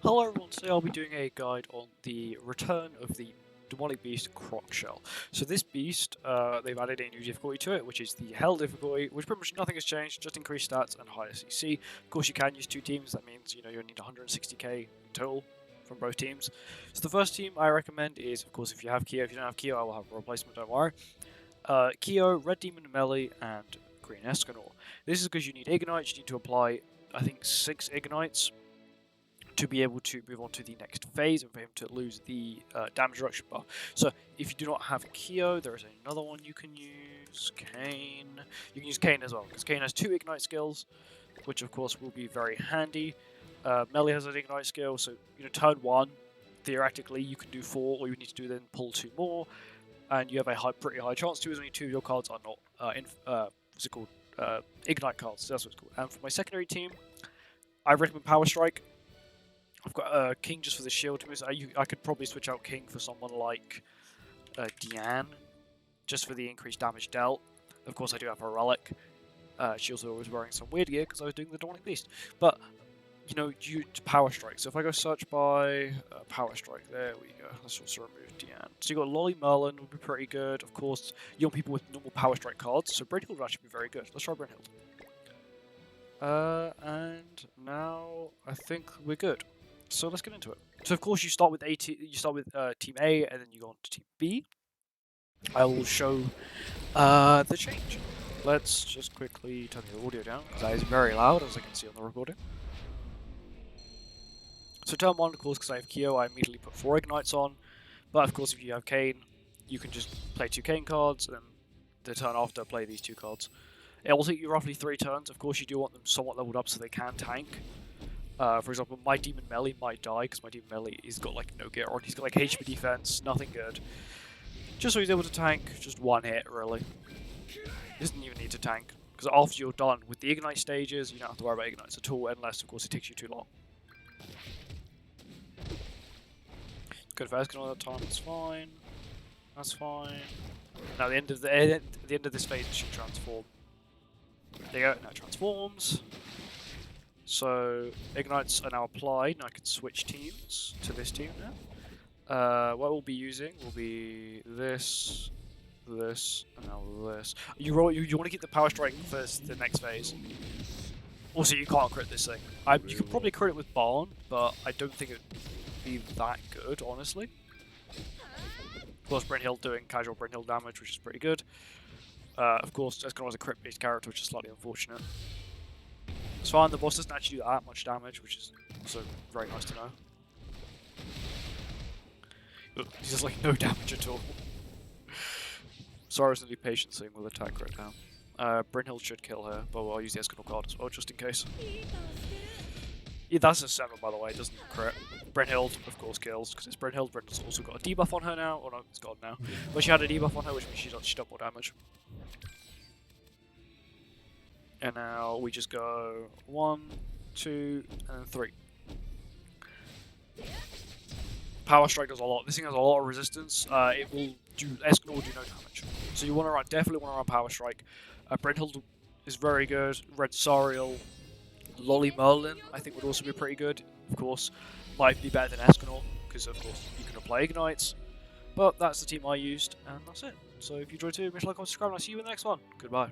Hello everyone, today I'll be doing a guide on the return of the demonic beast Crockshell. So this beast, they've added a new difficulty to it, which is the Hell difficulty, which pretty much nothing has changed, just increased stats and higher CC. Of course you can use two teams, that means you'll need 160k in total from both teams. So the first team I recommend is, of course, if you have Keo. If you don't have Keo, I will have a replacement, don't worry. Keo, Red Demon Melee, and Green Escanor. This is because you need Ignites, you need to apply, I think, 6 Ignites to be able to move on to the next phase and for him to lose the damage reduction buff. So if you do not have Keo, there is another one you can use, Kane. You can use Kane as well, because Kane has 2 Ignite skills, which of course will be very handy. Melee has an Ignite skill, so turn 1, theoretically you can do 4, all you need to do then pull 2 more, and you have a pretty high chance to, as only 2 of your cards are not, what's it called, Ignite cards, so that's what it's called. And for my secondary team, I recommend POWERSTRIKE. I've got King just for the shield. I could probably switch out King for someone like Diane, just for the increased damage dealt. Of course, I do have a relic. She also was wearing some weird gear because I was doing the Demonic Beast. But, due to POWERSTRIKE. So if I go search by POWERSTRIKE, there we go. Let's also remove Diane. So you got Lolly Merlin would be pretty good. Of course, you want people with normal POWERSTRIKE cards. So Brynhild would actually be very good. Let's try Brynhild. And now I think we're good. So let's get into it. So of course you start with team A, and then you go on to team B. I will show the change. Let's just quickly turn the audio down because that is very loud, as I can see on the recording. So turn 1, of course, because I have Keo, I immediately put 4 ignites on. But of course, if you have Kane, you can just play 2 Kane cards, and then the turn after play these 2 cards. It will take you roughly 3 turns. Of course, you do want them somewhat leveled up so they can tank. For example, my Demon Melee might die because my Demon Melee, he's got like no gear on. He's got like HP defense, nothing good. Just so he's able to tank just 1 hit, really. He doesn't even need to tank, because after you're done with the Ignite stages, you don't have to worry about Ignites at all, unless, of course, it takes you too long. Good for Escanor that time, that's fine. That's fine. Now, at the end of this phase, it should transform. There you go, now it transforms. So, Ignites are now applied, and I can switch teams to this team now. What we'll be using will be this, and now this. You want to keep the POWERSTRIKE for the next phase. Also, you can't crit this thing. You can probably crit it with Barn, but I don't think it would be that good, honestly. Of course, Brynhild doing casual Brynhild damage, which is pretty good. Of course, Escanor is a crit-based character, which is slightly unfortunate. It's fine, the boss doesn't actually do that much damage, which is also very nice to know. He does like no damage at all. Sorry, I was going to do patience thing with attack right now. Brynhild should kill her, but I'll use the Escanor card as well, just in case. Yeah, that's a 7, by the way, it doesn't crit. Brynhild, of course, kills, because it's Brynhild. Brynhild's also got a debuff on her now, or no, it's gone now. But she had a debuff on her, which means she does double damage. And now we just go 1, 2, and 3. POWERSTRIKE does a lot. This thing has a lot of resistance. It will do Escanor will do no damage. So you definitely want to run POWERSTRIKE. Brynhild is very good. Red Sariel, Lolly Merlin, I think would also be pretty good. Of course, might be better than Escanor because of course you can apply ignites. But that's the team I used, and that's it. So if you enjoyed it, make sure to like, comment, subscribe, and I'll see you in the next one. Goodbye.